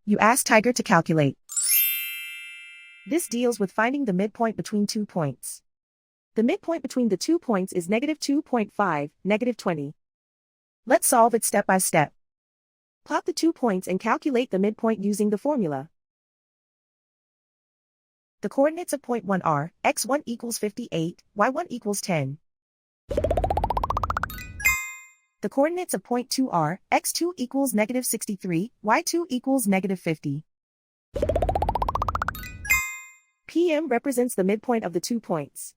You ask Tiger to calculate. This deals with finding the midpoint between 2 points. The midpoint between the 2 points is -2.5, -20. Let's solve it step by step. Plot the 2 points and calculate the midpoint using the formula. The coordinates of point 1 are x1 equals 58, y1 equals 10. The coordinates of point 2 are x2 equals -63, y2 equals -50. PM represents the midpoint of the 2 points.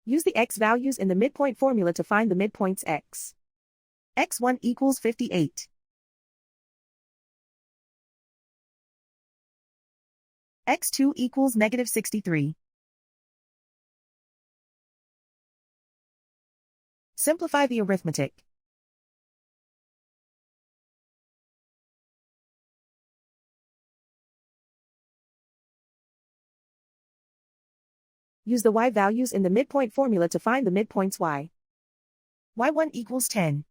Use the x values in the midpoint formula to find the midpoints x. x1 equals 58. x2 equals -63. Simplify the arithmetic. Use the y values in the midpoint formula to find the midpoints y. y1 equals 10.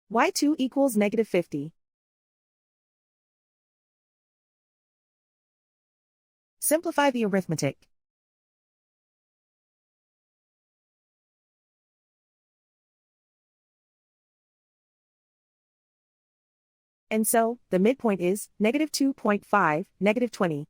y2 equals -50. Simplify the arithmetic. And so, the midpoint is -2.5, -20.